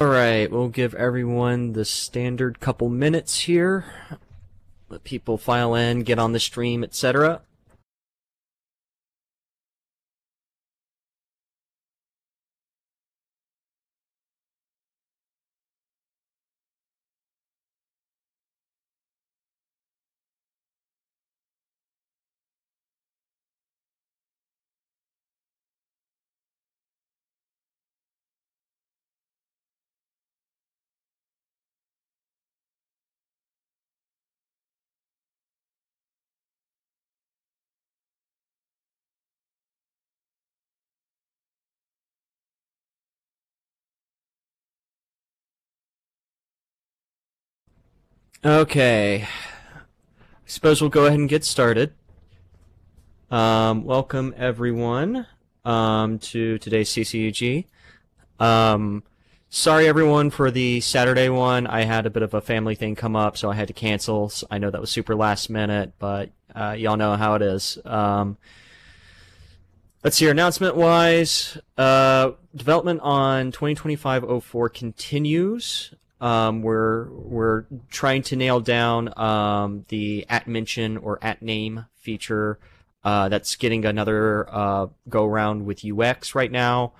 Alright, we'll give everyone the standard couple minutes here. Let people file in, get on the stream, etc. Okay, I suppose we'll go ahead and get started. Welcome everyone to today's CCUG. Sorry everyone for the Saturday one. I had a bit of a family thing come up, so I had to cancel. I know that was super last minute, but y'all know how it is. Let's see, announcement-wise, development on 2025-04 continues. We're trying to nail down the @mention or @name feature that's getting another go-around with UX right now.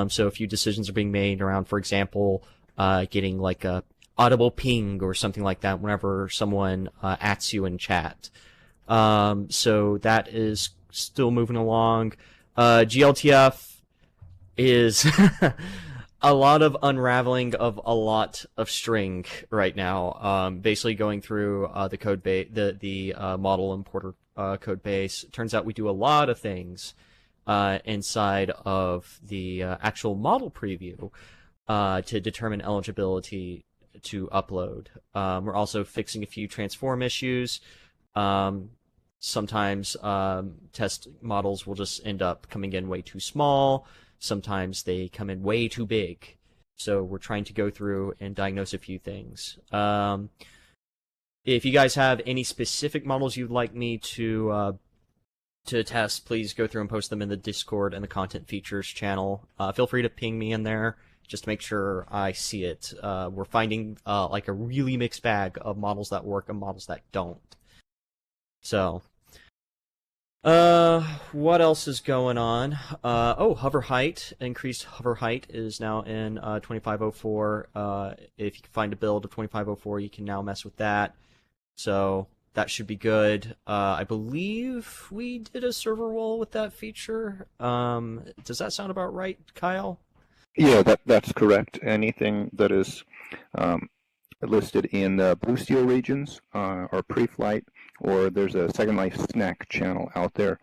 So a few decisions are being made around, for example, getting like a audible ping or something like that whenever someone @s you in chat. So that is still moving along. glTF is a lot of unraveling of a lot of string right now. Basically going through the code base, the model importer code base. Turns out we do a lot of things inside of the actual model preview to determine eligibility to upload. We're also fixing a few transform issues. Sometimes test models will just end up coming in way too small. Sometimes they come in way too big. So we're trying to go through and diagnose a few things. If you guys have any specific models you'd like me to test, please go through and post them in the Discord and the Content Features channel. Feel free to ping me in there just to make sure I see it. We're finding like a really mixed bag of models that work and models that don't. So, what else is going on? Hover height. Increased hover height is now in 2504. If you can find a build of 2504, you can now mess with that. So that should be good. I believe we did a server wall with that feature. Does that sound about right, Kyle? Yeah, that's correct. Anything that is listed in the Blue Steel regions or pre-flight, or there's a Second Life snack channel out there,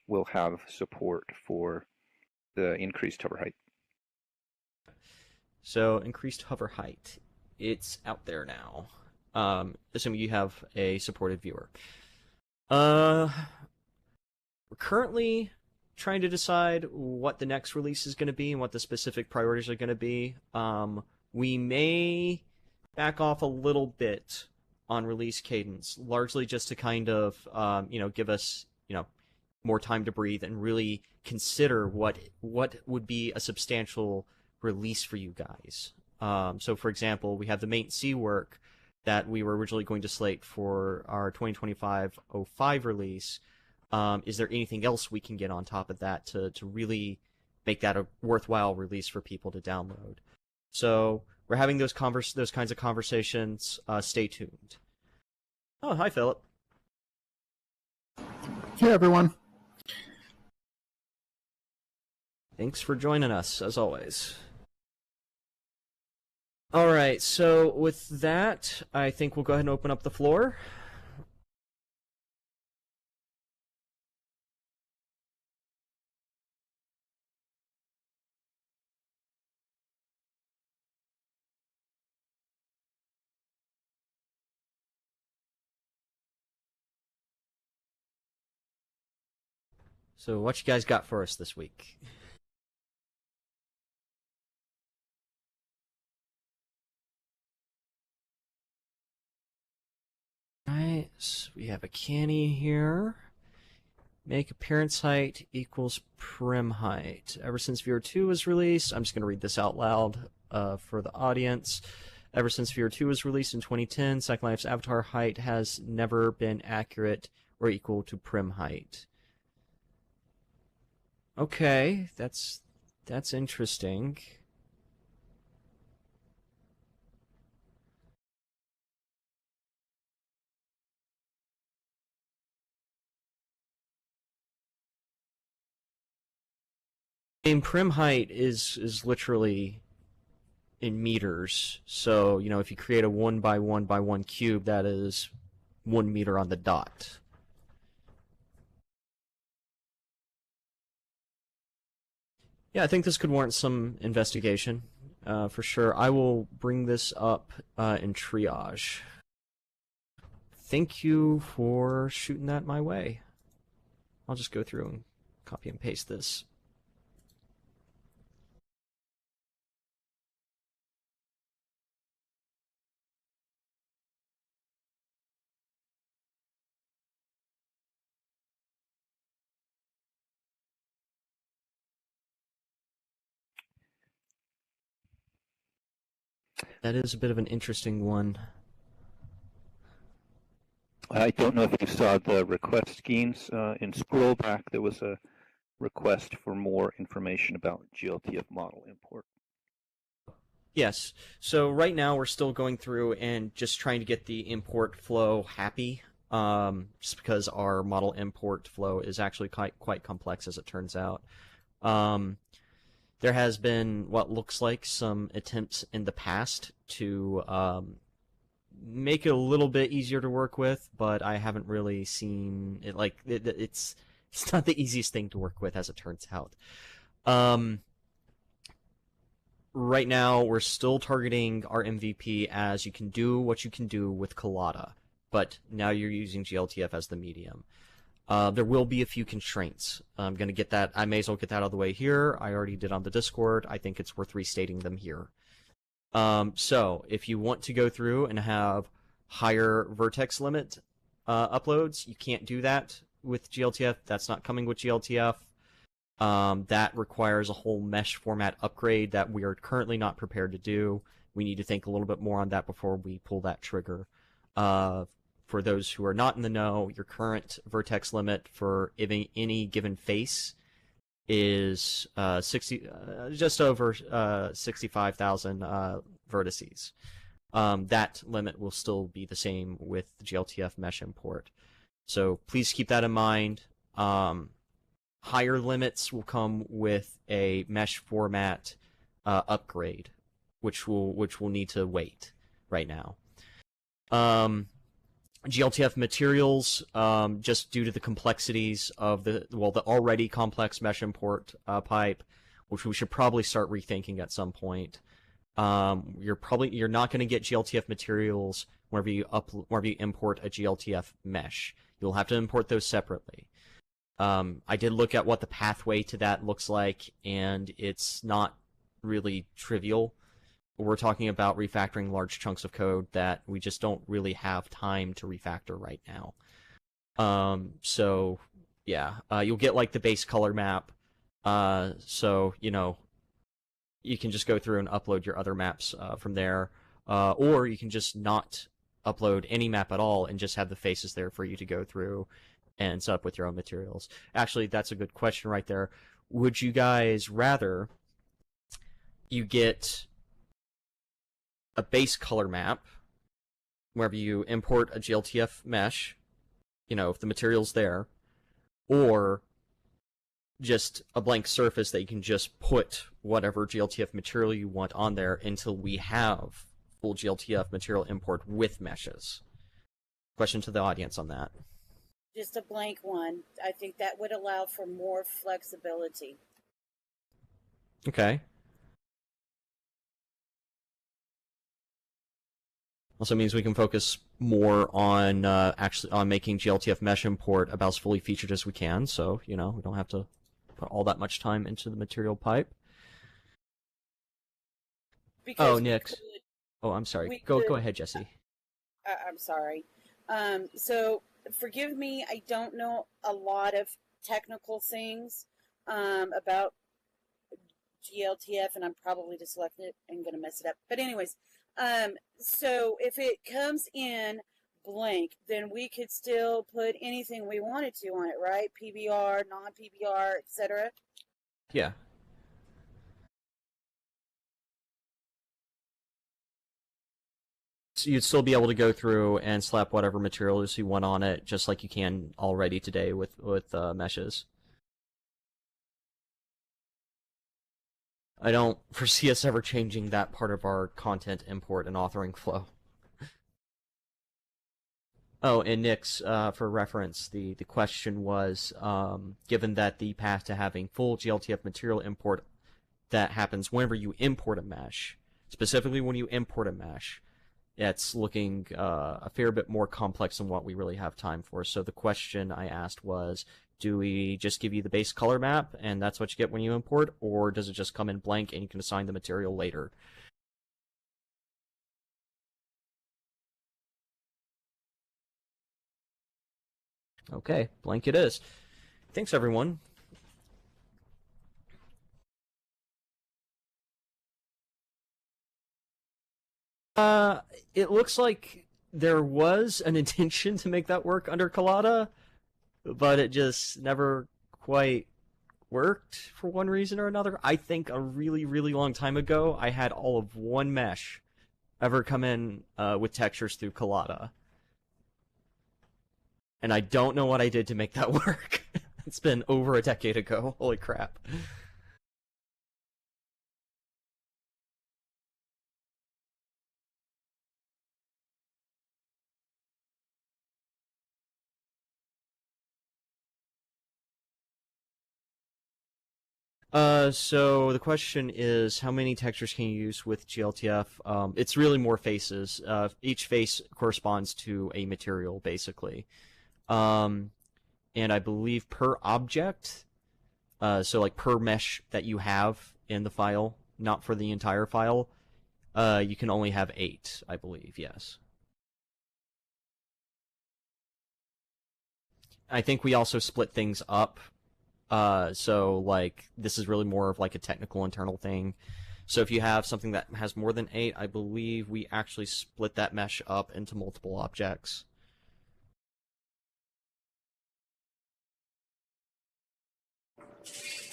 will have support for the increased hover height. So increased hover height, it's out there now. Assuming you have a supported viewer. We're currently trying to decide what the next release is going to be and what the specific priorities are going to be. We may back off a little bit on release cadence, largely just to kind of, give us, more time to breathe and really consider what would be a substantial release for you guys. So, for example, we have the Main C work that we were originally going to slate for our 2025-05 release. Is there anything else we can get on top of that to really make that a worthwhile release for people to download? So we're having those kinds of conversations. Stay tuned. Oh, hi, Philip. Hey, everyone. Thanks for joining us, as always. All right, so with that, I think we'll go ahead and open up the floor. So what you guys got for us this week? Alright, so we have a canny here. Make appearance height equals prim height. Ever since Viewer 2 was released, I'm just going to read this out loud. for the audience. Ever since Sphere 2 was released in 2010, Second Life's avatar height has never been accurate or equal to prim height. Okay, that's interesting. Prim height is literally in meters. So, you know, if you create a 1 by 1 by 1 cube, that is 1 meter on the dot. Yeah, I think this could warrant some investigation, for sure. I will bring this up in triage. Thank you for shooting that my way. I'll just go through and copy and paste this. That is a bit of an interesting one. I don't know if you saw the request schemes. In scroll back, there was a request for more information about glTF model import. Yes. So right now we're still going through and just trying to get the import flow happy, just because our model import flow is actually quite complex, as it turns out. There has been what looks like some attempts in the past to make it a little bit easier to work with, but I haven't really seen it. Like it's not the easiest thing to work with, as it turns out. Right now, we're still targeting our MVP as you can do what you can do with Collada, but now you're using glTF as the medium. There will be a few constraints. I'm going to get that. I may as well get that out of the way here. I already did on the Discord. I think it's worth restating them here. So if you want to go through and have higher vertex limit uploads, you can't do that with glTF. That's not coming with glTF. That requires a whole mesh format upgrade that we are currently not prepared to do. We need to think a little bit more on that before we pull that trigger. For those who are not in the know, your current vertex limit for any given face is just over 65,000 vertices. That limit will still be the same with the glTF mesh import. So please keep that in mind. Higher limits will come with a mesh format upgrade, which will need to wait right now. glTF materials, just due to the complexities of the already complex mesh import pipe, which we should probably start rethinking at some point. You're not going to get glTF materials whenever you import a glTF mesh. You'll have to import those separately. I did look at what the pathway to that looks like, and it's not really trivial. We're talking about refactoring large chunks of code that we just don't really have time to refactor right now. So yeah, you'll get like the base color map. So, you know, you can just go through and upload your other maps from there. Or you can just not upload any map at all and just have the faces there for you to go through and set up with your own materials. Actually, that's a good question right there. Would you guys rather you get a base color map wherever you import a glTF mesh, you know, if the material's there, or just a blank surface that you can just put whatever glTF material you want on there until we have full glTF material import with meshes? Question to the audience on that. Just a blank one. I think that would allow for more flexibility. Okay. Also means we can focus more on actually on making glTF mesh import about as fully featured as we can. So, you know, we don't have to put all that much time into the material pipe. Because Nick. Oh, I'm sorry. Go ahead, Jesse. I'm sorry. So forgive me, I don't know a lot of technical things about glTF, and I'm probably dyslexic and going to mess it up. But anyways, so if it comes in blank, then we could still put anything we wanted to on it, right? PBR, non-PBR, etc. Yeah. So you'd still be able to go through and slap whatever materials you want on it, just like you can already today with meshes. I don't foresee us ever changing that part of our content import and authoring flow. Oh, and Nick's, for reference, the question was, given that the path to having full glTF material import that happens whenever you import a mesh, specifically when you import a mesh, it's looking a fair bit more complex than what we really have time for. So the question I asked was, do we just give you the base color map and that's what you get when you import, or does it just come in blank and you can assign the material later? Okay, blank it is. Thanks, everyone. It looks like there was an intention to make that work under Collada, but it just never quite worked for one reason or another. I think a really, really long time ago, I had all of one mesh ever come in with textures through Collada. And I don't know what I did to make that work. It's been over a decade ago. Holy crap. So the question is, how many textures can you use with glTF? It's really more faces. Each face corresponds to a material, basically. And I believe per object, so like per mesh that you have in the file, not for the entire file, you can only have 8, I believe, yes. I think we also split things up. So like this is really more of like a technical internal thing. So if you have something that has more than 8, I believe we actually split that mesh up into multiple objects.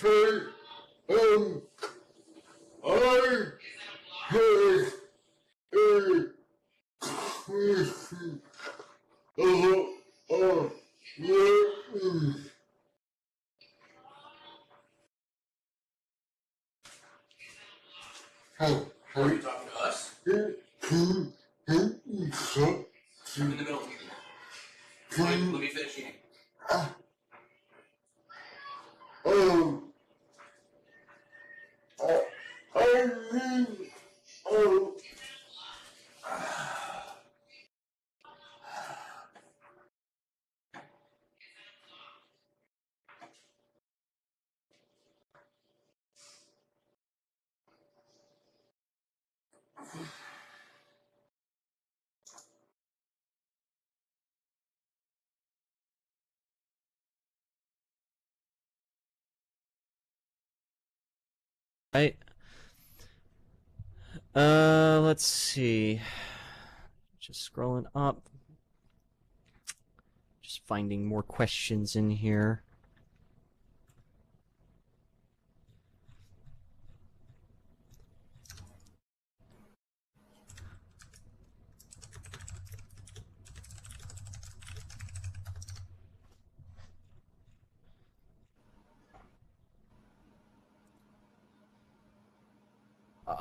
Hey, I had a question about Linden. Are you talking to us? I'm in the middle of eating. Let me finish eating. Um, I mean, Right. Let's see. Just scrolling up. Just finding more questions in here.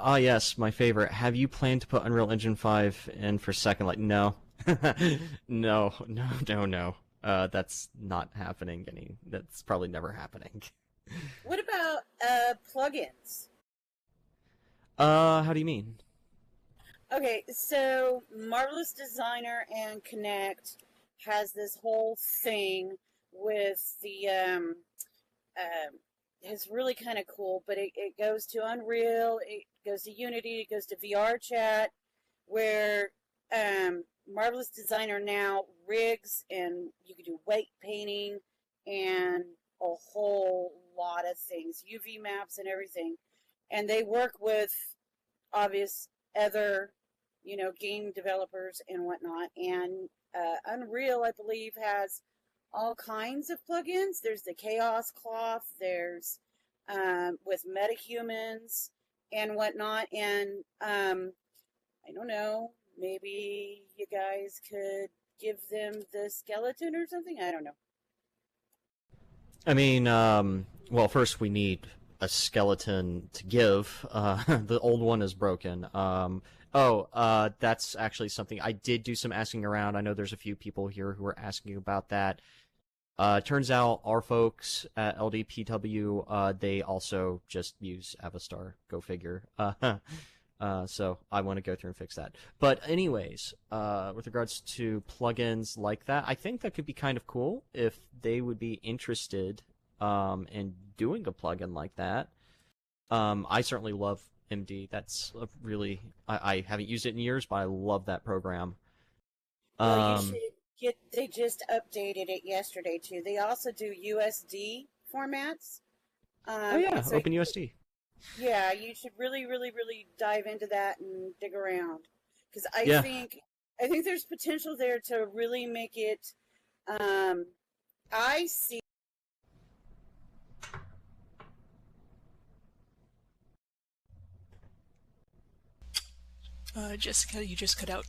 Ah, yes, my favorite. Have you planned to put Unreal Engine 5 in for Second Life? No. No. That's not happening. That's probably never happening. What about plugins? How do you mean? Okay, so Marvelous Designer and Connect has this whole thing with the it's really kind of cool, but it goes to Unreal, it goes to Unity, it goes to VR Chat, where Marvelous Designer now rigs, and you can do weight painting and a whole lot of things, UV maps and everything. and they work with obvious other, game developers and whatnot. And Unreal, I believe, has all kinds of plugins. There's the Chaos Cloth. There's with metahumans and whatnot. And I don't know. Maybe you guys could give them the skeleton or something. I don't know. I mean, well, first we need a skeleton to give. The old one is broken. That's actually something I did do some asking around. I know there's a few people here who are asking about that. Turns out our folks at LDPW, they also just use Avastar. Go figure. So I want to go through and fix that. But anyways, with regards to plugins like that, I think that could be kind of cool if they would be interested in doing a plugin like that. I certainly love MD. That's a really I haven't used it in years, but I love that program. Well, you should they just updated it yesterday too. They also do USD formats. Oh yeah, so OpenUSD. Yeah, you should really, really, really dive into that and dig around, because I Yeah. think there's potential there to really make it. I see. Jessica, you just cut out.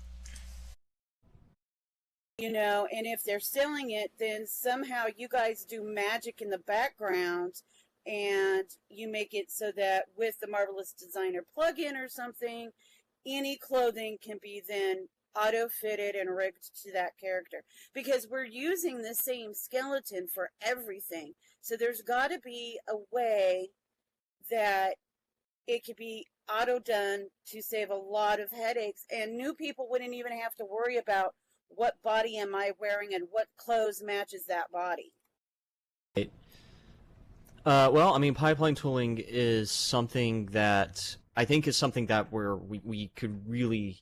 And if they're selling it, then somehow you guys do magic in the background and you make it so that with the Marvelous Designer plugin or something, any clothing can be then auto-fitted and rigged to that character. Because we're using the same skeleton for everything. So there's got to be a way that it could be auto-done to save a lot of headaches. And new people wouldn't even have to worry about what body am I wearing and what clothes matches that body. Well, I mean, pipeline tooling is something that I think is something that we could really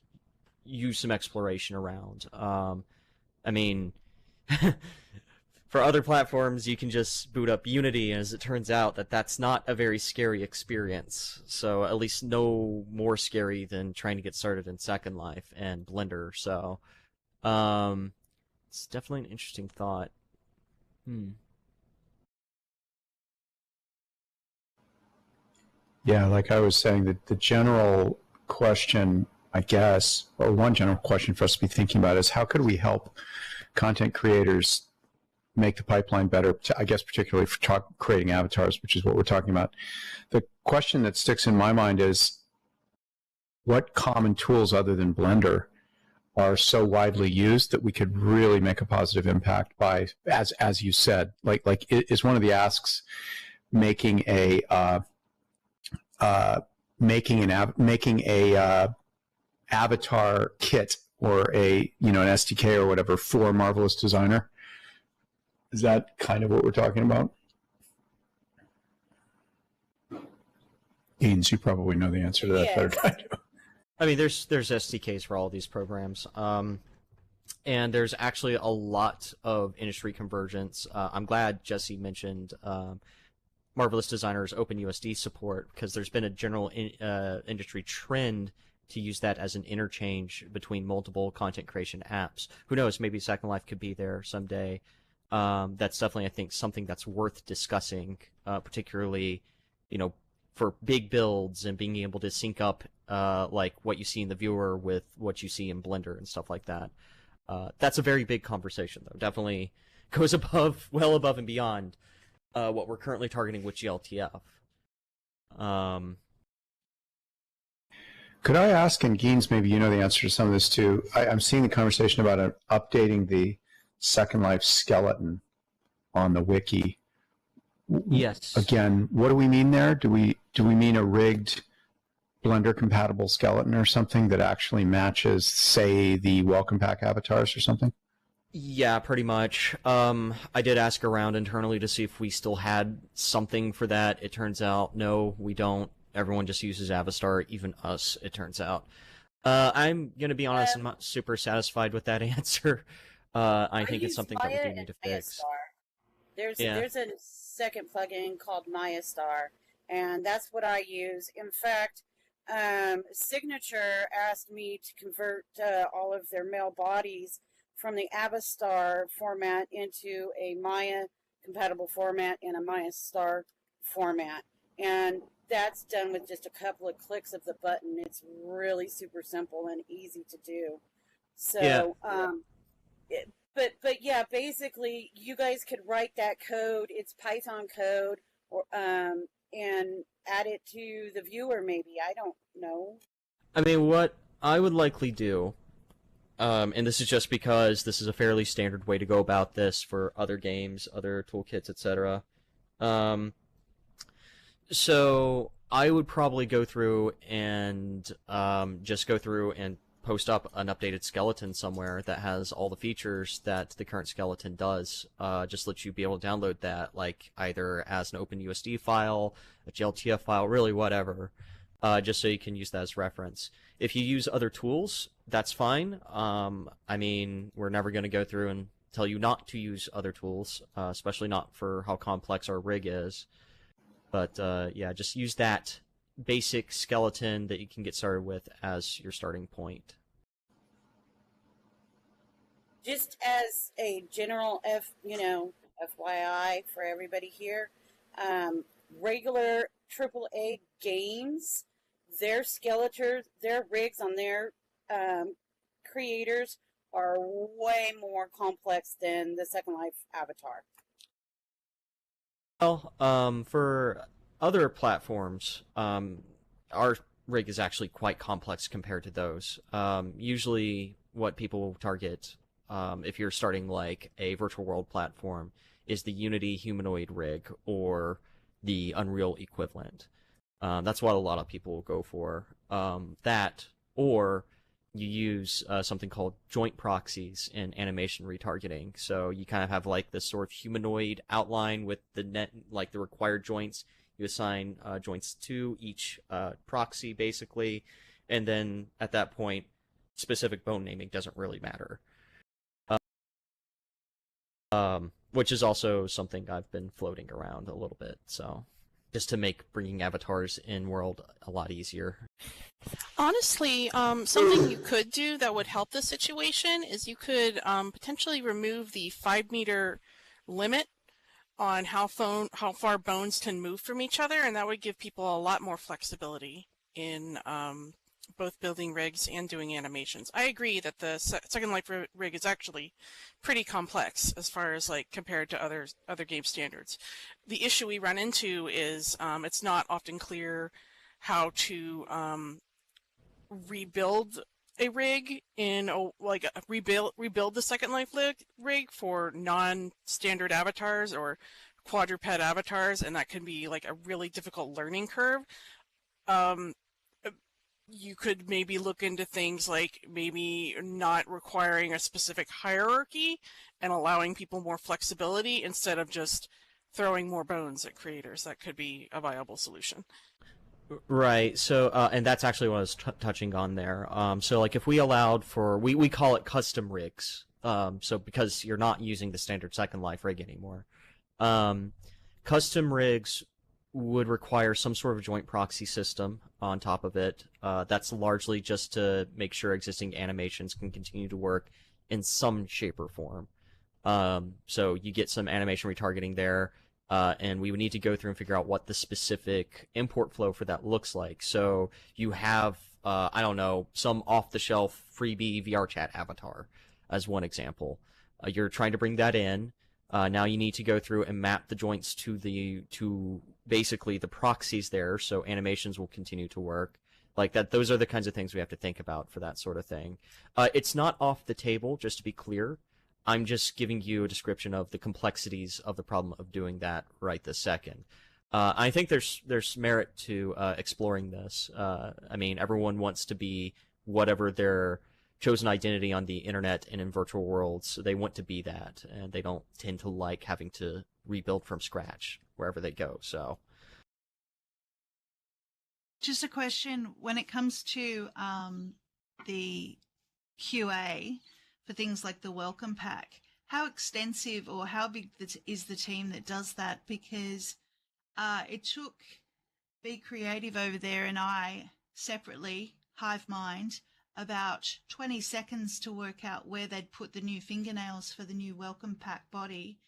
use some exploration around. I mean, for other platforms, you can just boot up Unity, and as it turns out, that's not a very scary experience. So at least no more scary than trying to get started in Second Life and Blender. So it's definitely an interesting thought. Yeah, like I was saying, the general question, I guess, or one general question for us to be thinking about is how could we help content creators make the pipeline better, I guess particularly for creating avatars, which is what we're talking about. The question that sticks in my mind is what common tools other than Blender are so widely used that we could really make a positive impact by, as you said, like is one of the asks making a avatar kit or an SDK or whatever for Marvelous Designer? Is that kind of what we're talking about? Eanes, you probably know the answer to that better than I do. I mean, there's SDKs for all these programs, and there's actually a lot of industry convergence. I'm glad Jesse mentioned Marvelous Designer's OpenUSD support, because there's been a general industry trend to use that as an interchange between multiple content creation apps. Who knows? Maybe Second Life could be there someday. That's definitely, I think, something that's worth discussing, particularly, for big builds and being able to sync up like what you see in the viewer with what you see in Blender and stuff like that. That's a very big conversation, though. Definitely goes well above and beyond what we're currently targeting with glTF. Could I ask, and Geens, maybe you know the answer to some of this too, I'm seeing the conversation about updating the Second Life skeleton on the wiki. Yes. Again, what do we mean there? Do we mean a rigged Blender compatible skeleton or something that actually matches, say, the Welcome Pack avatars or something? Yeah, pretty much. I did ask around internally to see if we still had something for that. It turns out, no, we don't. Everyone just uses Avastar, even us, it turns out. I'm going to be honest, I'm not super satisfied with that answer. I think it's something that we do need to fix. There's a second plugin called MayaStar, and that's what I use. In fact, Signature asked me to convert all of their male bodies from the Avastar format into a Maya compatible format and a Maya Star format. And that's done with just a couple of clicks of the button. It's really super simple and easy to do. So, but yeah, basically, you guys could write that code. It's Python code, or and add it to the viewer. Maybe, I don't know. I mean, what I would likely do, and this is just because this is a fairly standard way to go about this for other games, other toolkits, etc. So I would probably go through and just go through and post up an updated skeleton somewhere that has all the features that the current skeleton does. Just let you be able to download that, like either as an OpenUSD file, a glTF file, really whatever, just so you can use that as reference. If you use other tools, that's fine. I mean, we're never going to go through and tell you not to use other tools, especially not for how complex our rig is. But yeah, just use that basic skeleton that you can get started with as your starting point. Just as a general FYI for everybody here, regular AAA games, their skeletons, their rigs on their creators are way more complex than the Second Life Avatar. Well, for other platforms, our rig is actually quite complex compared to those. Usually what people target, if you're starting like a virtual world platform, is the Unity humanoid rig or the Unreal equivalent. That's what a lot of people will go for. That, or you use something called joint proxies in animation retargeting. So you kind of have like this sort of humanoid outline with the like the required joints. You assign joints to each proxy basically, and then at that point, specific bone naming doesn't really matter. Which is also something I've been floating around a little bit, so just to make bringing avatars in world a lot easier. Honestly, something you could do that would help the situation is you could potentially remove the 5-meter limit on how far bones can move from each other, and that would give people a lot more flexibility in both building rigs and doing animations. I agree that the Second Life rig is actually pretty complex as far as like compared to other game standards. The issue we run into is it's not often clear how to rebuild a rig in rebuild the Second Life rig for non-standard avatars or quadruped avatars, and that can be like a really difficult learning curve. You could maybe look into things like maybe not requiring a specific hierarchy and allowing people more flexibility instead of just throwing more bones at creators. That could be a viable solution. Right. So, and that's actually what I was touching on there. So, like, if we allowed for, we call it custom rigs. So because you're not using the standard Second Life rig anymore, custom rigs would require some sort of joint proxy system on top of it. That's largely just to make sure existing animations can continue to work in some shape or form. So you get some animation retargeting there. And we would need to go through and figure out what the specific import flow for that looks like. So you have, I don't know, some off-the-shelf freebie VR chat avatar as one example. You're trying to bring that in. Now you need to go through and map the joints to basically the proxies there, so animations will continue to work. Like that, those are the kinds of things we have to think about for that sort of thing. It's not off the table, just to be clear. I'm just giving you a description of the complexities of the problem of doing that right this second. I think there's merit to exploring this. I mean, everyone wants to be whatever their chosen identity on the internet and in virtual worlds. So they want to be that, and they don't tend to like having to rebuild from scratch wherever they go. So, just a question when it comes to the QA for things like the welcome pack. How extensive or how big is the team that does that? Because it took Be Creative over there and I separately, hive mind, about 20 seconds to work out where they'd put the new fingernails for the new welcome pack body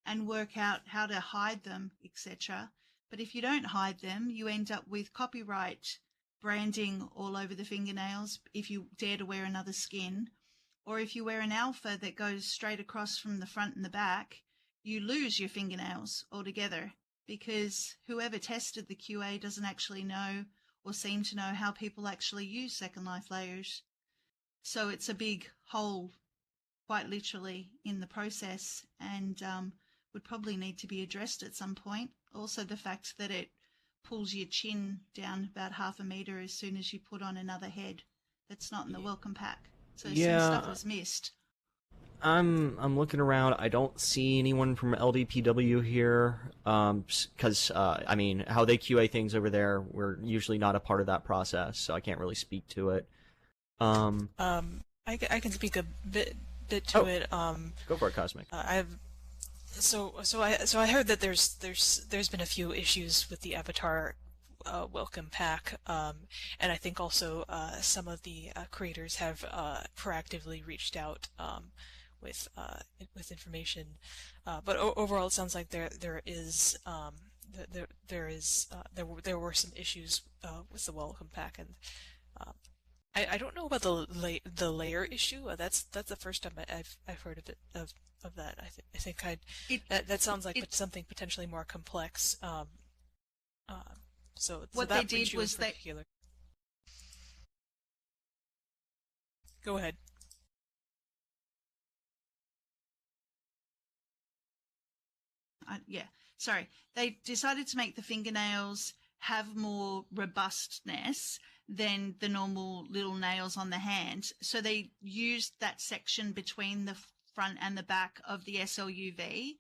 and work out how to hide them, etc. But if you don't hide them, you end up with copyright branding all over the fingernails if you dare to wear another skin. Or if you wear an alpha that goes straight across from the front and the back, you lose your fingernails altogether because whoever tested the QA doesn't actually know or seem to know how people actually use Second Life layers. So it's a big hole, quite literally, in the process, and would probably need to be addressed at some point. Also the fact that it pulls your chin down about 1/2 meter as soon as you put on another head that's not in the welcome pack. So some stuff was missed. I'm looking around. I don't see anyone from LDPW here, because I mean, how they QA things over there, we're usually not a part of that process, so I can't really speak to it. I can speak a bit to it. Go for it, Cosmic. So I heard that there's been a few issues with the Avatar welcome pack, and I think also some of the creators have proactively reached out with information, but overall it sounds like there were some issues with the welcome pack, and I don't know about the layer issue. That's the first time I've heard of that. I think that sounds like something potentially more complex. So what that they did was Go ahead. Sorry. They decided to make the fingernails have more robustness than the normal little nails on the hand. So they used that section between the front and the back of the SLUV,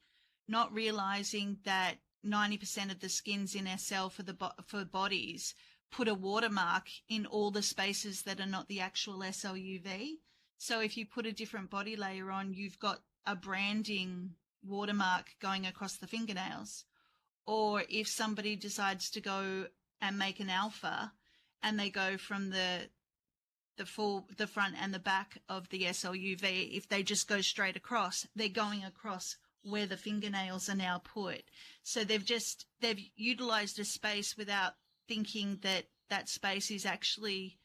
not realizing that 90% of the skins in SL for bodies put a watermark in all the spaces that are not the actual SLUV. So if you put a different body layer on, you've got a branding watermark going across the fingernails. Or if somebody decides to go and make an alpha and they go from the front and the back of the SLUV, if they just go straight across, they're going across where the fingernails are now put. So they've utilized a space without thinking that that space is actually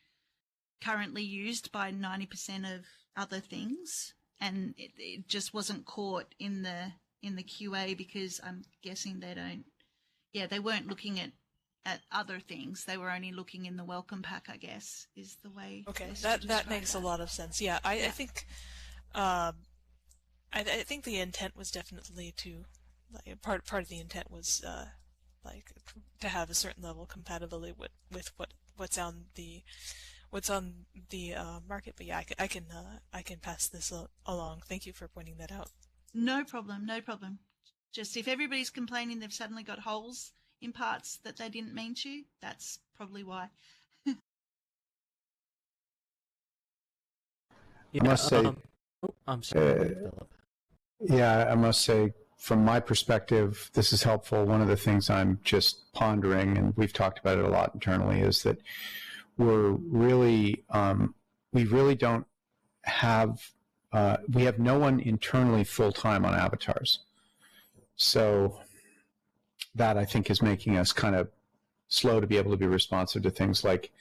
currently used by 90% of other things, and it just wasn't caught in the QA because I'm guessing they weren't looking at other things. They were only looking in the welcome pack, I guess, is the way. Okay, that makes a lot of sense. Yeah, I think I think the intent was definitely to, like, part of the intent was like to have a certain level of compatibility with what's on the market. But yeah, I can pass this along. Thank you for pointing that out. No problem. Just if everybody's complaining they've suddenly got holes in parts that they didn't mean to, that's probably why. I must say, I'm sorry, Philip. Yeah, I must say, from my perspective, this is helpful. One of the things I'm just pondering, and we've talked about it a lot internally, is that we really don't have, we have no one internally full-time on avatars. So that, I think, is making us kind of slow to be able to be responsive to things like,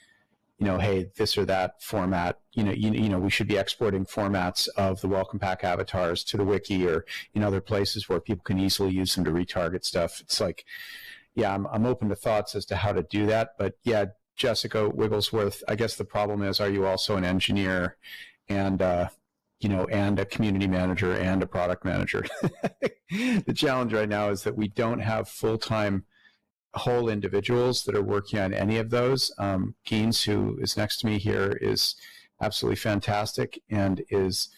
hey, this or that format, we should be exporting formats of the welcome pack avatars to the wiki or in other places where people can easily use them to retarget stuff. It's like, yeah, I'm open to thoughts as to how to do that. But yeah, Jessica Wigglesworth, I guess the problem is, are you also an engineer and, and a community manager and a product manager? The challenge right now is that we don't have full-time whole individuals that are working on any of those. Geens, who is next to me here, is absolutely fantastic and is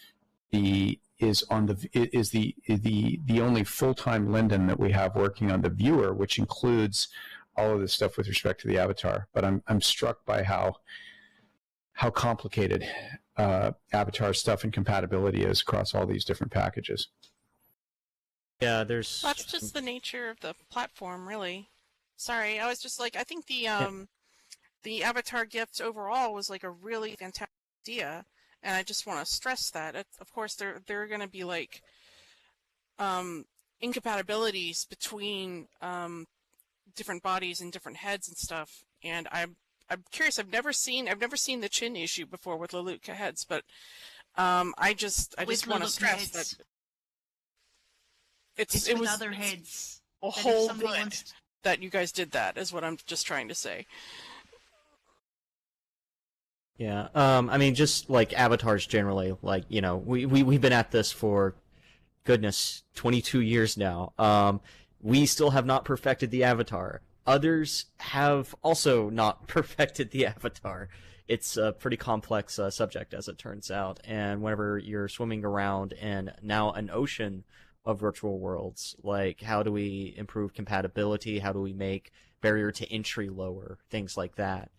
the only full-time Linden that we have working on the viewer, which includes all of this stuff with respect to the avatar. But I'm struck by how complicated avatar stuff and compatibility is across all these different packages. Yeah, That's just the nature of the platform, really. Sorry, I was just like, I think the avatar gifts overall was like a really fantastic idea, and I just want to stress that. Of course, there are going to be like incompatibilities between different bodies and different heads and stuff. And I'm curious. I've never seen the chin issue before with Lelutka heads, but I just want to stress that It was other heads. A whole good that you guys did that is what I'm just trying to say. Yeah, I mean, just like avatars generally, like, you know, we've been at this for, goodness, 22 years now. We still have not perfected the avatar. Others have also not perfected the avatar. It's a pretty complex subject, as it turns out, and whenever you're swimming around in now an ocean of virtual worlds, like, how do we improve compatibility? How do we make barrier to entry lower? Things like that.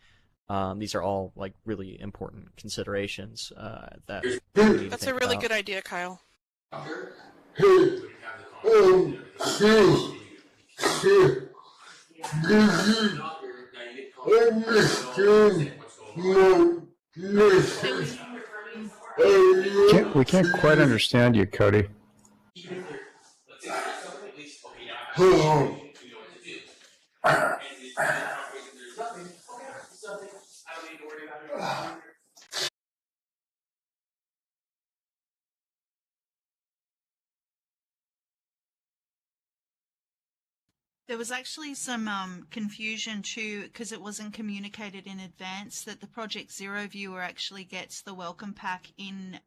These are all like really important considerations that we need to That's think a really about. good idea, Kyle. We can't quite understand you, Cody. There was actually some confusion too, because it wasn't communicated in advance that the Project Zero viewer actually gets the welcome pack in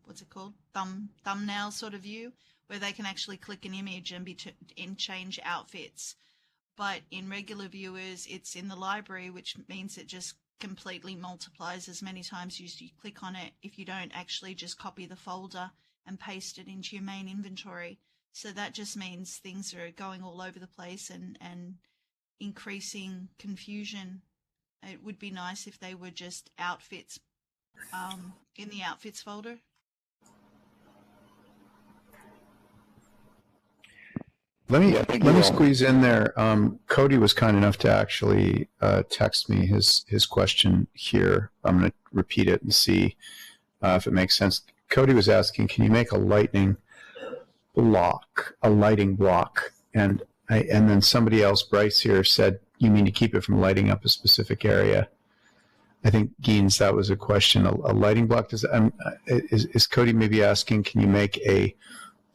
what's it called? Thumbnail sort of view, where they can actually click an image and change outfits. But in regular viewers, it's in the library, which means it just completely multiplies as many times as you click on it if you don't actually just copy the folder and paste it into your main inventory. So that just means things are going all over the place and increasing confusion. It would be nice if they were just outfits in the outfits folder. Let me squeeze in there. Cody was kind enough to actually text me his question here. I'm going to repeat it and see if it makes sense. Cody was asking, can you make a lighting block, and then somebody else, Bryce here, said you mean to keep it from lighting up a specific area. I think Geens, that was a question. A lighting block. Is Cody maybe asking, can you make a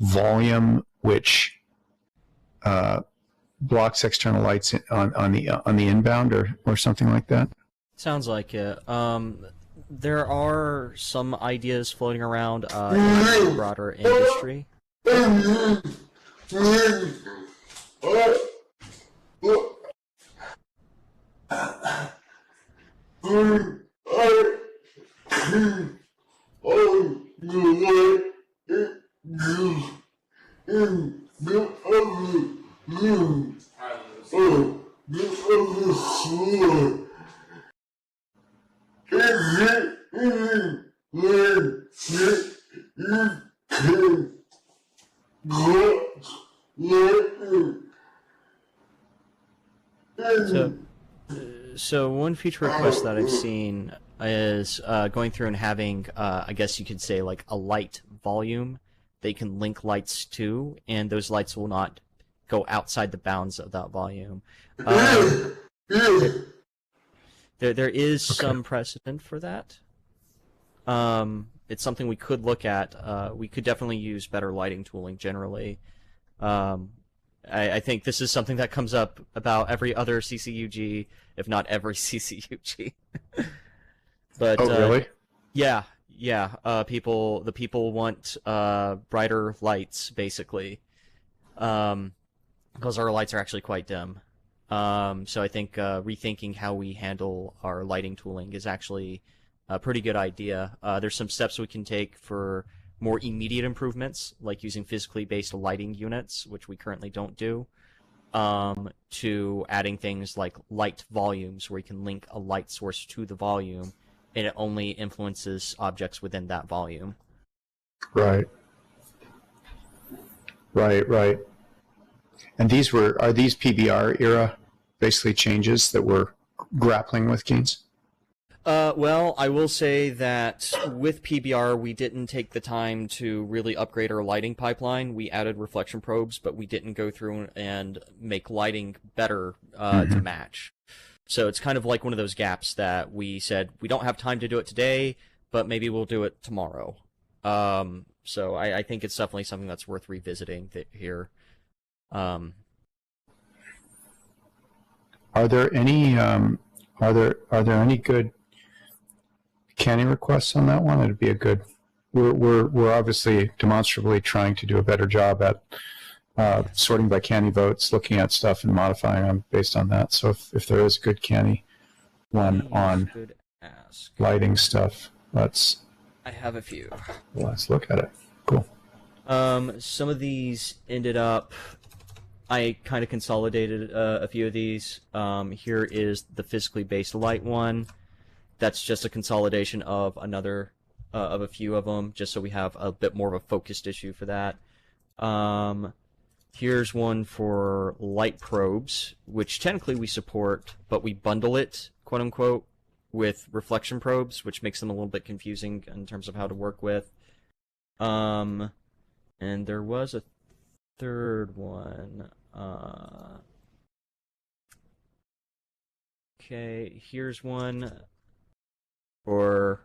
volume which blocks external lights on the inbound or something like that? Sounds like it. There are some ideas floating around in the broader industry. So one feature request that I've seen is going through and having, I guess you could say, like a light volume they can link lights to, and those lights will not go outside the bounds of that volume. There is some precedent for that. It's something we could look at. We could definitely use better lighting tooling generally. I think this is something that comes up about every other CCUG, if not every CCUG. But really? Yeah. The people want brighter lights, basically, because our lights are actually quite dim. So I think rethinking how we handle our lighting tooling is actually a pretty good idea. There's some steps we can take for more immediate improvements, like using physically based lighting units, which we currently don't do, to adding things like light volumes, where you can link a light source to the volume, and it only influences objects within that volume. Right. And are these PBR era basically changes that we're grappling with, Gaines? Well, I will say that with PBR, we didn't take the time to really upgrade our lighting pipeline. We added reflection probes, but we didn't go through and make lighting better to match. So it's kind of like one of those gaps that we said, we don't have time to do it today, but maybe we'll do it tomorrow. So I think it's definitely something that's worth revisiting here. Are there any any good canning requests on that one? It'd be a good. We're obviously demonstrably trying to do a better job at sorting by canny votes, looking at stuff and modifying them based on that. So if there is a good canny one on lighting stuff, I have a few. Let's look at it. Cool. Some of these ended up. I kind of consolidated a few of these. Here is the physically based light one. That's just a consolidation of of a few of them, just so we have a bit more of a focused issue for that. Here's one for light probes, which technically we support, but we bundle it, quote unquote, with reflection probes, which makes them a little bit confusing in terms of how to work with. And there was a third one. Okay, here's one for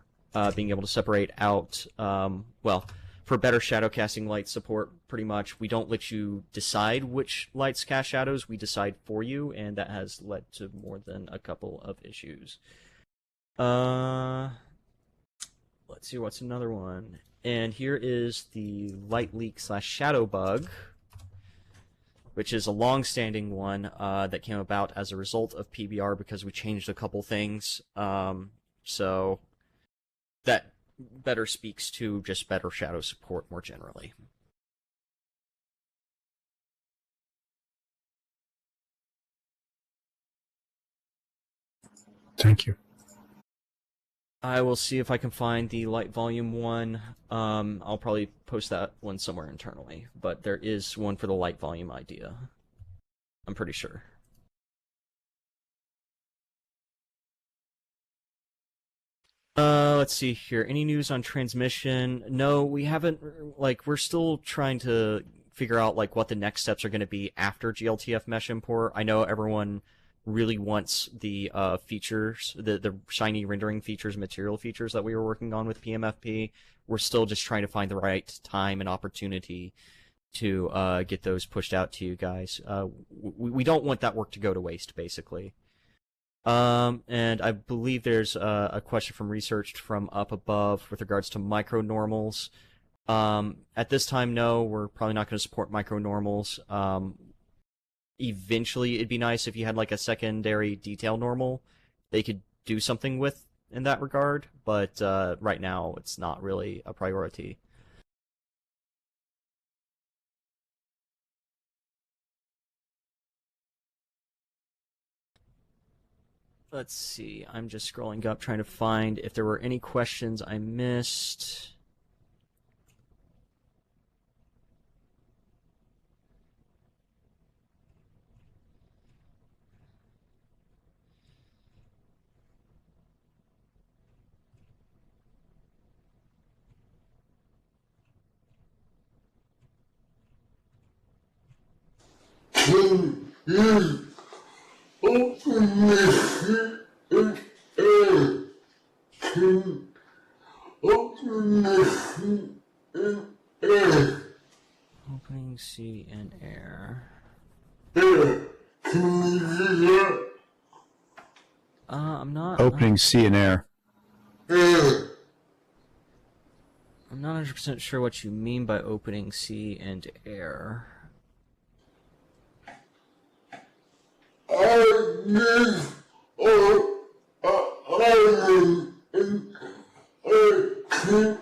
being able to separate out, well, for better shadow casting light support, pretty much. We don't let you decide which lights cast shadows, we decide for you, and that has led to more than a couple of issues. Let's see, what's another one? And here is the light leak / shadow bug, which is a long-standing one that came about as a result of PBR because we changed a couple things. So that better speaks to just better shadow support more generally. Thank you. I will see if I can find the light volume one. I'll probably post that one somewhere internally, but there is one for the light volume idea. I'm pretty sure. Let's see here. Any news on transmission? No, we haven't. Like, we're still trying to figure out like what the next steps are going to be after glTF mesh import. I know everyone really wants the features, the shiny rendering features, material features that we were working on with PMFP. We're still just trying to find the right time and opportunity to get those pushed out to you guys. We don't want that work to go to waste, basically. And I believe there's a question from research from up above with regards to micronormals. At this time, no, we're probably not going to support micronormals. Eventually, it'd be nice if you had like a secondary detail normal they could do something with in that regard, but right now it's not really a priority. Let's see, I'm just scrolling up trying to find if there were any questions I missed. Can you open this in air? Can open this in air? Opening sea and air. Air. Can you do that? I'm not. Opening sea and air. Air. I'm not 100% sure what you mean by opening sea and air. I need island and I can't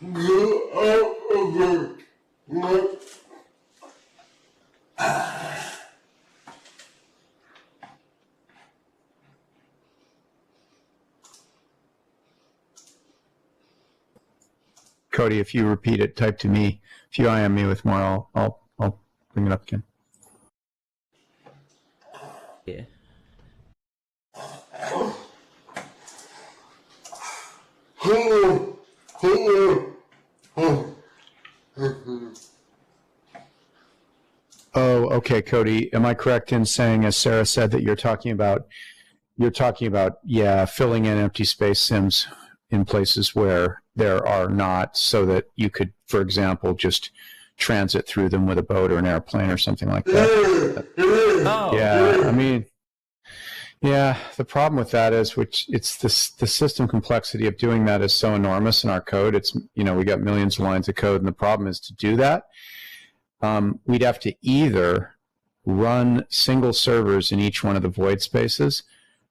get out of it. What? Cody, if you repeat it, type to me. If you IM me with more, I'll bring it up again. Yeah. Oh, okay, Cody. Am I correct in saying, as Sarah said, that you're talking about, yeah, filling in empty space sims in places where there are not, so that you could, for example, just transit through them with a boat or an airplane or something like that? Oh. Yeah, I mean, yeah, the problem with that is, the system complexity of doing that is so enormous in our code. It's, we got millions of lines of code, and the problem is to do that, we'd have to either run single servers in each one of the void spaces,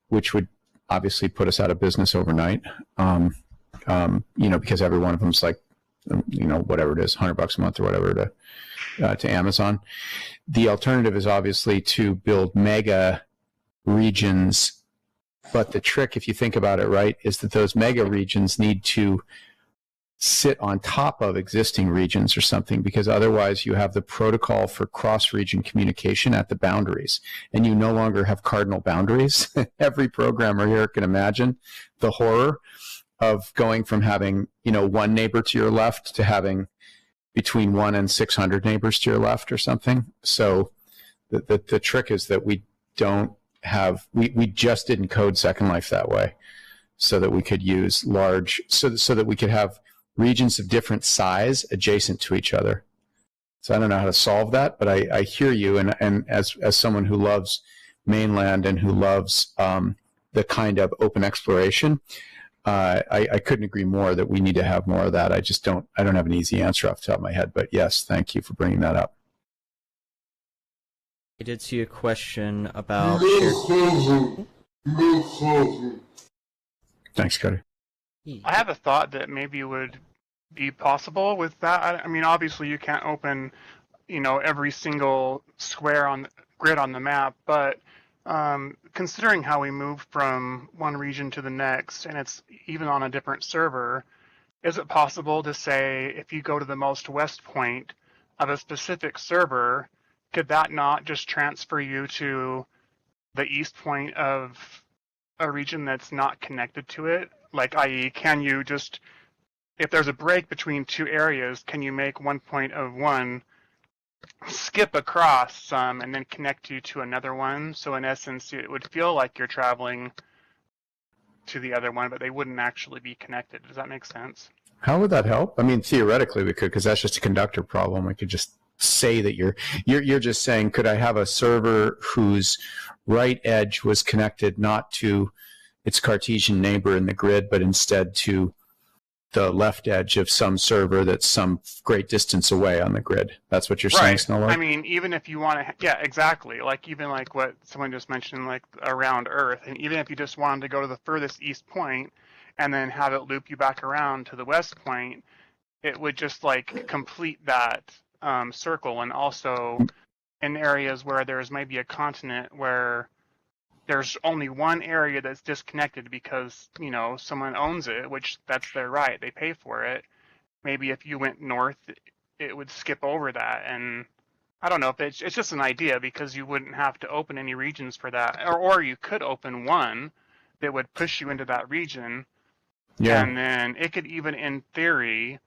which would obviously put us out of business overnight, because every one of them is like, whatever it is, $100 a month or whatever to Amazon. The alternative is obviously to build mega regions, but the trick, if you think about it right, is that those mega regions need to sit on top of existing regions or something, because otherwise you have the protocol for cross-region communication at the boundaries, and you no longer have cardinal boundaries. Every programmer here can imagine the horror of going from having, one neighbor to your left to having between 1 and 600 neighbors to your left or something. So the trick is that we don't have, we just didn't code Second Life that way, so that we could use large, so that we could have regions of different size adjacent to each other. So I don't know how to solve that, but I hear you, and as someone who loves mainland and who loves the kind of open exploration, I couldn't agree more that we need to have more of that. I don't have an easy answer off the top of my head, but yes, thank you for bringing that up. I did see a question about Thanks, Cody. I have a thought that maybe would be possible with that. I mean, obviously you can't open, every single square on the grid on the map, but considering how we move from one region to the next, and it's even on a different server, is it possible to say, if you go to the most west point of a specific server, could that not just transfer you to the east point of a region that's not connected to it? Like, i.e., can you just, if there's a break between two areas, can you make one point of one skip across some and then connect you to another one? So in essence, it would feel like you're traveling to the other one, but they wouldn't actually be connected. Does that make sense? How would that help? I mean, theoretically we could, because that's just a conductor problem. We could just say that you're just saying, could I have a server whose right edge was connected not to its Cartesian neighbor in the grid, but instead to the left edge of some server that's some great distance away on the grid? That's what you're saying, Snowlight? I mean, even if you want to, yeah, exactly. Like, even like what someone just mentioned, like around Earth, and even if you just wanted to go to the furthest east point and then have it loop you back around to the west point, it would just like complete that circle. And also in areas where there's maybe a continent where there's only one area that's disconnected because, someone owns it, which that's their right. They pay for it. Maybe if you went north, it would skip over that. And I don't know if it's just an idea, because you wouldn't have to open any regions for that. Or you could open one that would push you into that region. Yeah. And then it could even, in theory,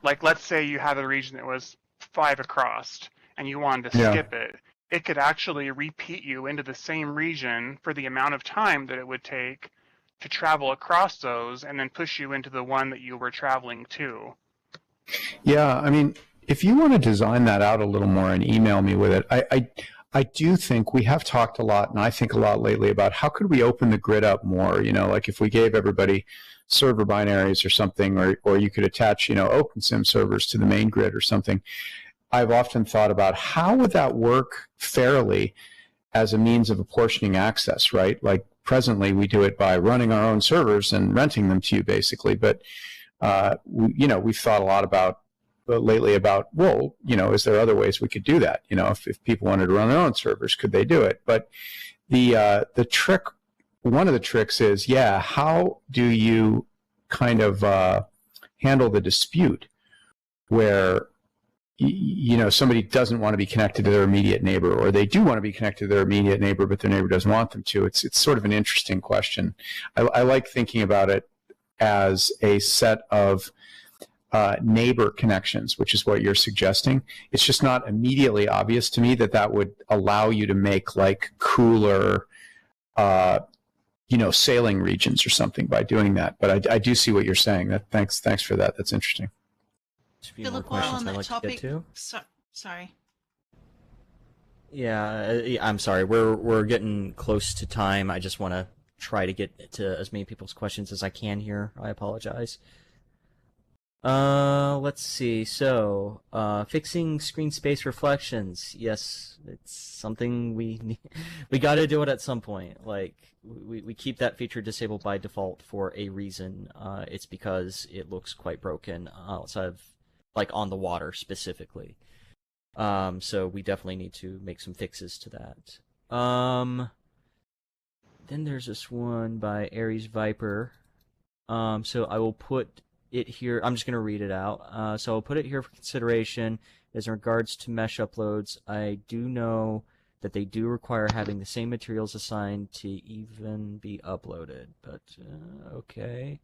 like, let's say you have a region that was 5 across and you wanted to skip it. It could actually repeat you into the same region for the amount of time that it would take to travel across those, and then push you into the one that you were traveling to. Yeah, I mean, if you want to design that out a little more and email me with it, I do think we have talked a lot, and I think a lot lately, about how could we open the grid up more, like if we gave everybody server binaries or something, or you could attach, OpenSim servers to the main grid or something. I've often thought about how would that work fairly as a means of apportioning access, right? Like presently we do it by running our own servers and renting them to you, basically. But we've thought a lot about lately about, well, is there other ways we could do that? If people wanted to run their own servers, could they do it? But the trick, one of the tricks is, how do you kind of handle the dispute where somebody doesn't want to be connected to their immediate neighbor, or they do want to be connected to their immediate neighbor, but their neighbor doesn't want them to. It's sort of an interesting question. I like thinking about it as a set of neighbor connections, which is what you're suggesting. It's just not immediately obvious to me that would allow you to make like cooler, sailing regions or something by doing that. But I do see what you're saying. Thanks for that. That's interesting. A few more questions I'd like to get to. Sorry. Yeah, I'm sorry. We're getting close to time. I just want to try to get to as many people's questions as I can here. I apologize. Let's see. So, fixing screen space reflections. Yes, it's something we got to do it at some point. Like we keep that feature disabled by default for a reason. It's because it looks quite broken outside of, like, on the water specifically. So we definitely need to make some fixes to that. Then there's this one by Aries Viper. So I will put it here. I'm just going to read it out. So I'll put it here for consideration. As in regards to mesh uploads, I do know that they do require having the same materials assigned to even be uploaded. But, okay.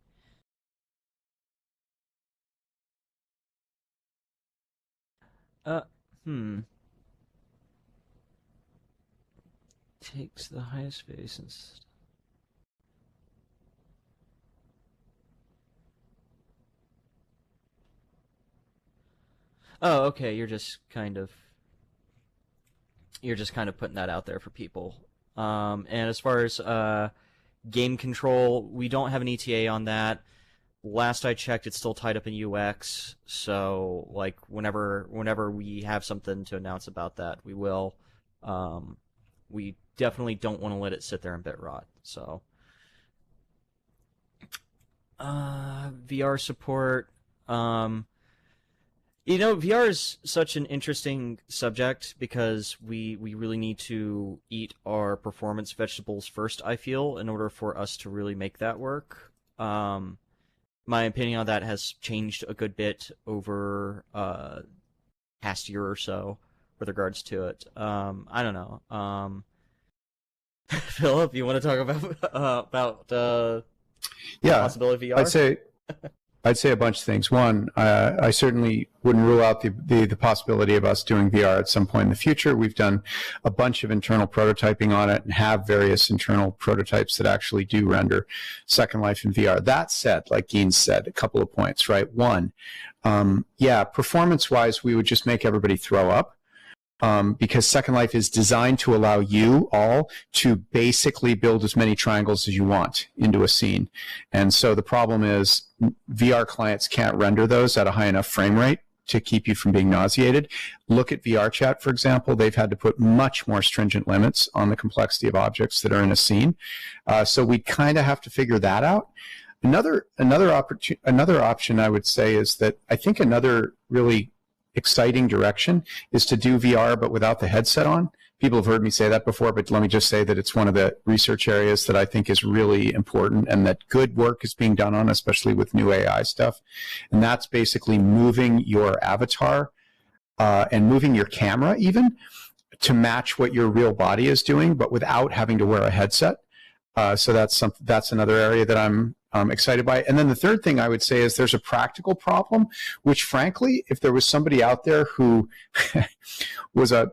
Takes the highest space and oh, okay, you're just kind of putting that out there for people. And as far as game control, we don't have an ETA on that. Last I checked, it's still tied up in UX, so like whenever we have something to announce about that, we will. We definitely don't want to let it sit there and bit rot. So, VR support. VR is such an interesting subject because we really need to eat our performance vegetables first, I feel, in order for us to really make that work. My opinion on that has changed a good bit over past year or so with regards to it. I don't know. Philip, you want to talk about the possibility of VR? I'd say a bunch of things. One, I certainly wouldn't rule out the possibility of us doing VR at some point in the future. We've done a bunch of internal prototyping on it and have various internal prototypes that actually do render Second Life in VR. That said, like Dean said, a couple of points, right? One, performance-wise, we would just make everybody throw up. Because Second Life is designed to allow you all to basically build as many triangles as you want into a scene. And so the problem is VR clients can't render those at a high enough frame rate to keep you from being nauseated. Look at VRChat, for example. They've had to put much more stringent limits on the complexity of objects that are in a scene. So we kind of have to figure that out. Another option I would say is that I think another really exciting direction is to do VR but without the headset on. People have heard me say that before, but let me just say that it's one of the research areas that I think is really important and that good work is being done on, especially with new AI stuff. And that's basically moving your avatar and moving your camera even to match what your real body is doing, but without having to wear a headset. So that's another area that I'm excited by. And then the third thing I would say is there's a practical problem, which frankly, if there was somebody out there who was a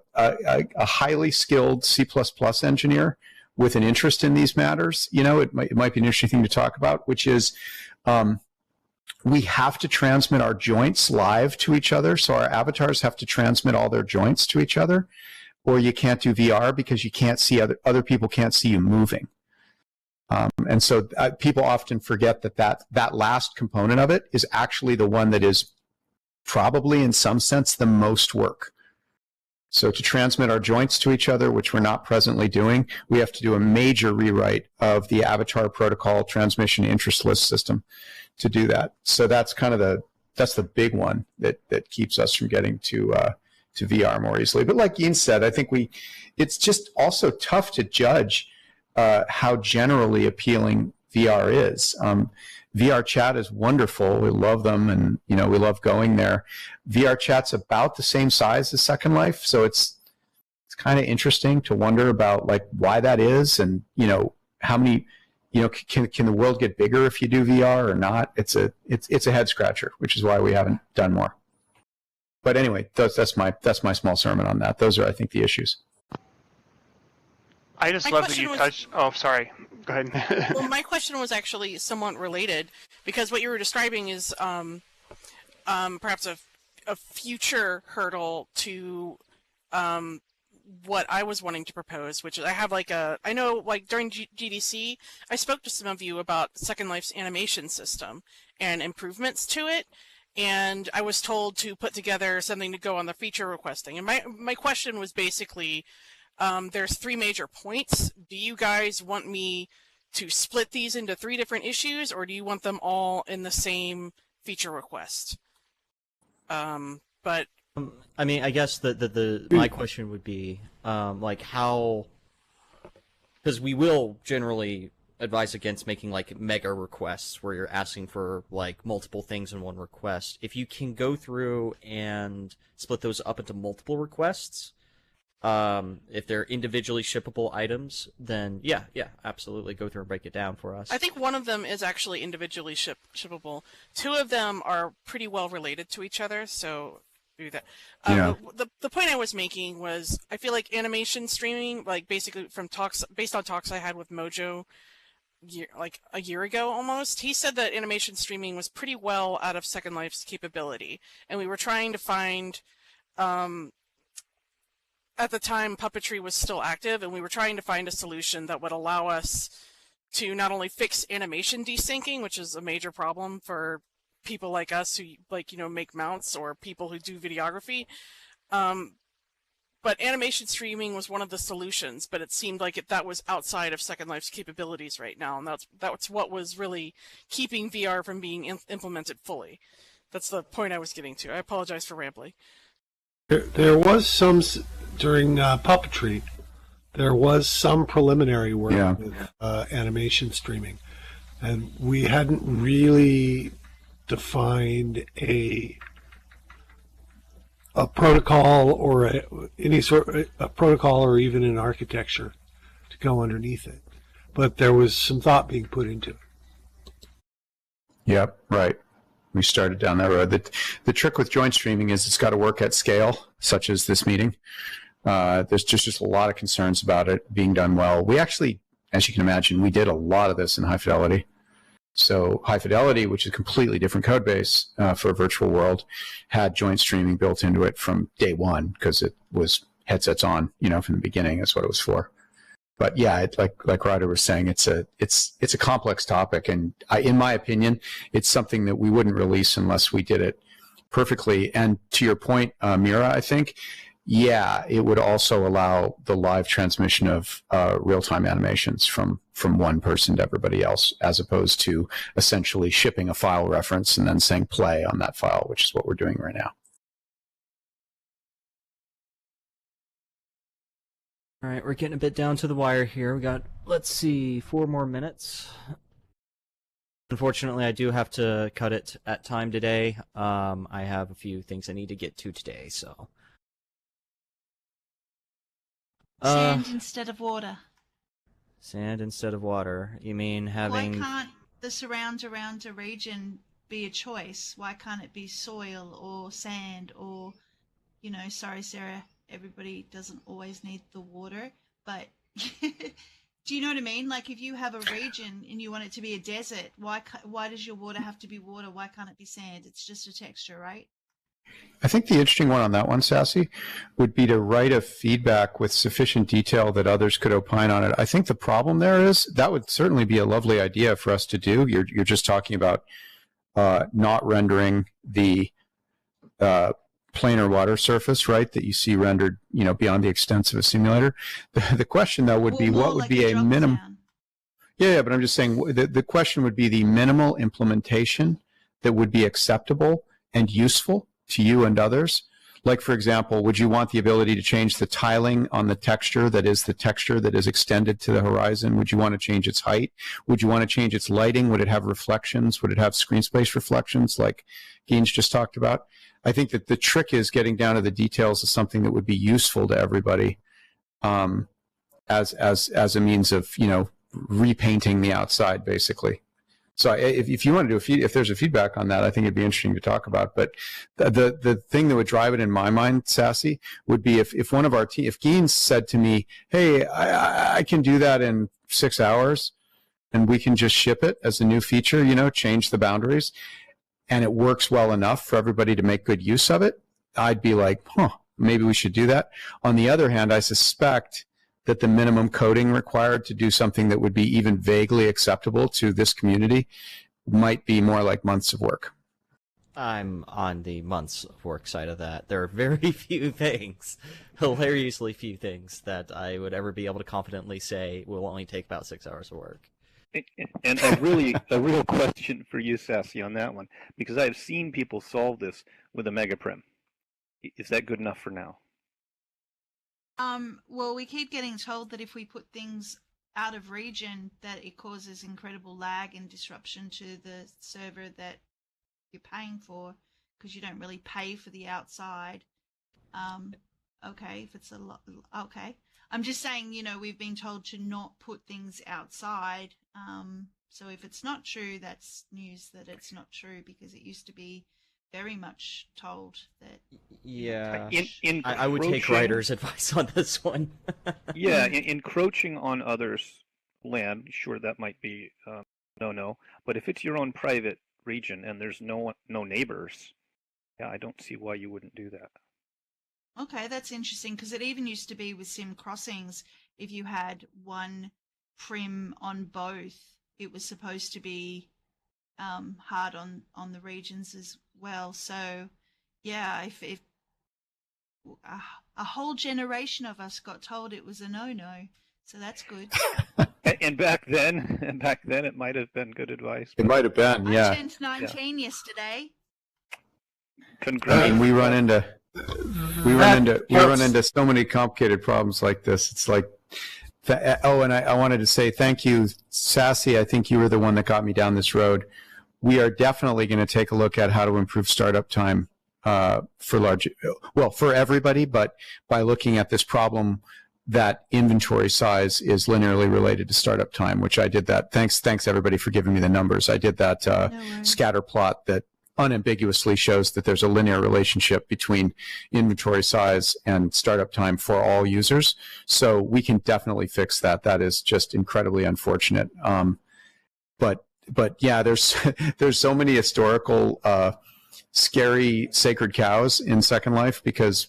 highly skilled C++ engineer with an interest in these matters, it might be an interesting thing to talk about, which is we have to transmit our joints live to each other. So our avatars have to transmit all their joints to each other, or you can't do VR because you can't see other people can't see you moving. And so people often forget that last component of it is actually the one that is probably in some sense the most work. So to transmit our joints to each other, which we're not presently doing, we have to do a major rewrite of the avatar protocol transmission interest list system to do that. So that's kind of that's the big one that keeps us from getting to VR more easily. But like Ian said, I think it's just also tough to judge how generally appealing VR is. VR chat is wonderful. We love them, and we love going there. VR chat's about the same size as Second Life, so it's kind of interesting to wonder about like why that is, and how many, can the world get bigger if you do VR or not? It's a head scratcher, which is why we haven't done more. But anyway, that's my small sermon on that. Those are, I think, the issues. I just love that you touched. Oh, sorry. Go ahead. Well, my question was actually somewhat related, because what you were describing is perhaps a future hurdle to what I was wanting to propose, which is I have I know during GDC, I spoke to some of you about Second Life's animation system and improvements to it, and I was told to put together something to go on the feature requesting. And my question was basically, there's 3 major points. Do you guys want me to split these into 3 different issues, or do you want them all in the same feature request? But I mean, I guess my question would be how, because we will generally advise against making mega requests where you're asking for multiple things in one request. If you can go through and split those up into multiple requests, if they're individually shippable items, then yeah, absolutely, go through and break it down for us. I think one of them is actually individually shippable. 2 of them are pretty well related to each other, so do that. The point I was making was, I feel like animation streaming, basically based on talks I had with Mojo a year ago almost, he said that animation streaming was pretty well out of Second Life's capability, and we were trying to find at the time puppetry was still active, and we were trying to find a solution that would allow us to not only fix animation desyncing, which is a major problem for people like us who make mounts, or people who do videography, but animation streaming was one of the solutions, but it seemed like that was outside of Second Life's capabilities right now, and that's what was really keeping VR from being implemented fully. That's the point I was getting to. I apologize for rambling. There was some, during puppetry, there was some preliminary work with animation streaming, and we hadn't really defined a protocol or any sort of a protocol or even an architecture to go underneath it. But there was some thought being put into it. Yep, right. We started down that road. The trick with joint streaming is it's got to work at scale, such as this meeting. There's just a lot of concerns about it being done well. We actually, as you can imagine, we did a lot of this in high fidelity. So high fidelity, which is a completely different code base for a virtual world, had joint streaming built into it from day one, because it was headsets on, from the beginning. That's what it was for. But yeah, like Ryder was saying, it's a complex topic, and in my opinion, it's something that we wouldn't release unless we did it perfectly. And to your point, Mira, I think, yeah, it would also allow the live transmission of real-time animations from one person to everybody else, as opposed to essentially shipping a file reference and then saying play on that file, which is what we're doing right now. All right, we're getting a bit down to the wire here. We got, let's see, 4 more minutes. Unfortunately, I do have to cut it at time today. I have a few things I need to get to today, so. Sand instead of water. Sand instead of water. You mean having... Why can't the surrounds around a region be a choice? Why can't it be soil or sand or, sorry, Sarah, everybody doesn't always need the water, but do you know what I mean? Like, if you have a region and you want it to be a desert, why does your water have to be water? Why can't it be sand? It's just a texture, right? I think the interesting one on that one, Sassy, would be to write a feedback with sufficient detail that others could opine on it. I think the problem there is that would certainly be a lovely idea for us to do. You're just talking about not rendering the planar water surface, right, that you see rendered, beyond the extents of a simulator. The question, though, would be what would be a minimum. Yeah, but I'm just saying the question would be the minimal implementation that would be acceptable and useful to you and others. Like, for example, would you want the ability to change the tiling on the texture that is extended to the horizon? Would you want to change its height? Would you want to change its lighting? Would it have reflections? Would it have screen space reflections like Gaines just talked about? I think that the trick is getting down to the details of something that would be useful to everybody, as a means of, repainting the outside, basically. So if you want to do if there's a feedback on that, I think it'd be interesting to talk about. But the thing that would drive it in my mind, Sassy, would be if one of our team, if Gaines said to me, "Hey, I can do that in 6 hours, and we can just ship it as a new feature, change the boundaries, and it works well enough for everybody to make good use of it," I'd be like, maybe we should do that. On the other hand, I suspect that the minimum coding required to do something that would be even vaguely acceptable to this community might be more like months of work. I'm on the months of work side of that. There are very few things, hilariously few things, that I would ever be able to confidently say will only take about 6 hours of work. And a real question for you, Sassy, on that one, because I've seen people solve this with a megaprim. Is that good enough for now? Well, we keep getting told that if we put things out of region, that it causes incredible lag and disruption to the server that you're paying for, because you don't really pay for the outside. Okay, if it's a lot, okay. I'm just saying, we've been told to not put things outside. So if it's not true, that's news that it's not true, because it used to be very much told that. Yeah, I would take writer's advice on this one. Yeah, encroaching on others' land, sure, that might be no. But if it's your own private region and there's no neighbors, yeah, I don't see why you wouldn't do that. Okay, that's interesting, because it even used to be with sim crossings, if you had one prim on both, it was supposed to be hard on the regions as well. So yeah, if a whole generation of us got told it was a no, so that's good. And back then it might have been good advice. It might have been, yeah. I turned 19 yesterday. Congrats. I mean, we run into so many complicated problems like this. It's like, and I wanted to say thank you, Sassy. I think you were the one that got me down this road. We are definitely going to take a look at how to improve startup time for everybody, but by looking at this problem that inventory size is linearly related to startup time, which I did that. Thanks everybody for giving me the numbers. I did that scatter plot that unambiguously shows that there's a linear relationship between inventory size and startup time for all users. So we can definitely fix that. That is just incredibly unfortunate. But yeah, there's so many historical scary sacred cows in Second Life, because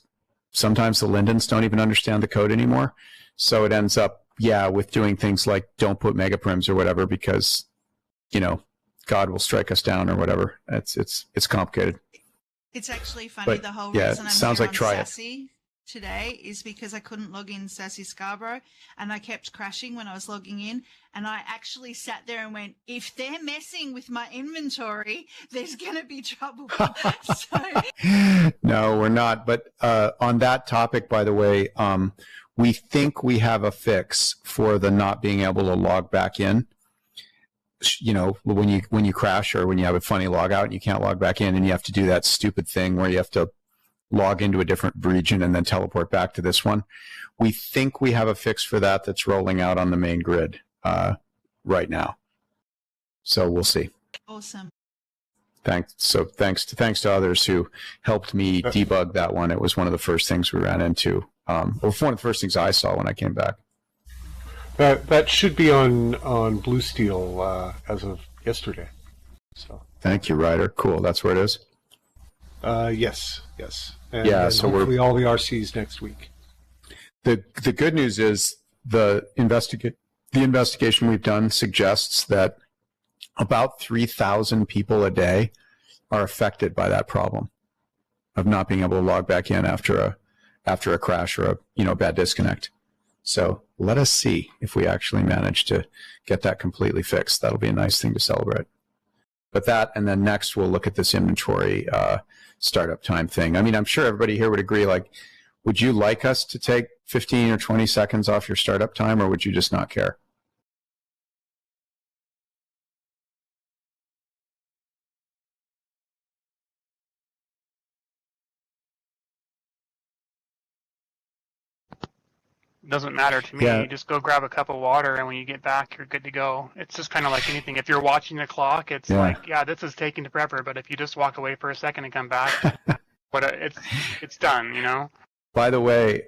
sometimes the Lindens don't even understand the code anymore. So it ends up, with doing things like don't put megaprims or whatever, because, God will strike us down or whatever. It's complicated. It's actually funny. But, the whole yeah, reason I'm sounds here like on try Sassy today is because I couldn't log in Sassy Scarborough, and I kept crashing when I was logging in, and I actually sat there and went, if they're messing with my inventory, there's going to be trouble. No, we're not. But on that topic, by the way, we think we have a fix for the not being able to log back in. When you crash or when you have a funny log out and you can't log back in, and you have to do that stupid thing where you have to log into a different region and then teleport back to this one. We think we have a fix for that that's rolling out on the main grid right now. So we'll see. Awesome. Thanks to others who helped me debug that one. It was one of the first things we ran into, or one of the first things I saw when I came back. That should be on Blue Steel as of yesterday. So thank you, Ryder. Cool. That's where it is. Yes. And so hopefully all the RCs next week. The good news is the investigation we've done suggests that about 3,000 people a day are affected by that problem of not being able to log back in after a crash or a bad disconnect. So let us see if we actually manage to get that completely fixed. That'll be a nice thing to celebrate. But that, and then next we'll look at this inventory startup time thing. I mean, I'm sure everybody here would agree, like, would you like us to take 15 or 20 seconds off your startup time, or would you just not care? Doesn't matter to me. Yeah. You just go grab a cup of water, and when you get back, you're good to go. It's just kind of like anything. If you're watching the clock, it's like, yeah, this is taking forever. But if you just walk away for a second and come back, it's done. You know. By the way,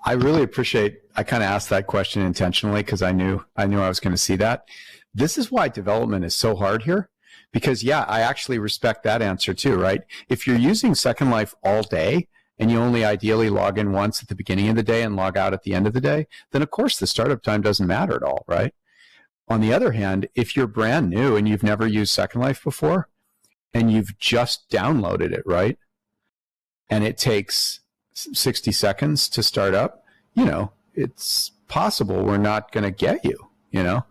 I really appreciate. I kind of asked that question intentionally because I knew I was going to see that. This is why development is so hard here, because yeah, I actually respect that answer too. Right? If you're using Second Life all day, and you only ideally log in once at the beginning of the day and log out at the end of the day, then of course the startup time doesn't matter at all, right? On the other hand, if you're brand new and you've never used Second Life before, and you've just downloaded it, right? And it takes 60 seconds to start up, you know, it's possible we're not going to get you, you know?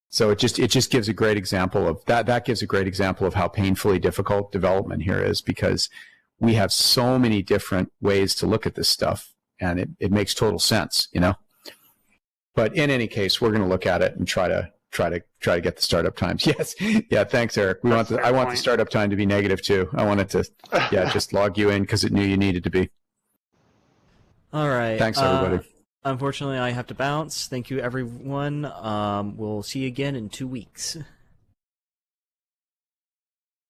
So it just gives a great example of that. That gives a great example of how painfully difficult development here is, because we have so many different ways to look at this stuff, and it makes total sense, you know. But in any case, we're going to look at it and try to get the startup times. Yes, yeah. Thanks, Eric. I want the startup time to be negative too. I want it to, just log you in because it knew you needed to be. All right. Thanks, everybody. Unfortunately, I have to bounce. Thank you, everyone. We'll see you again in 2 weeks.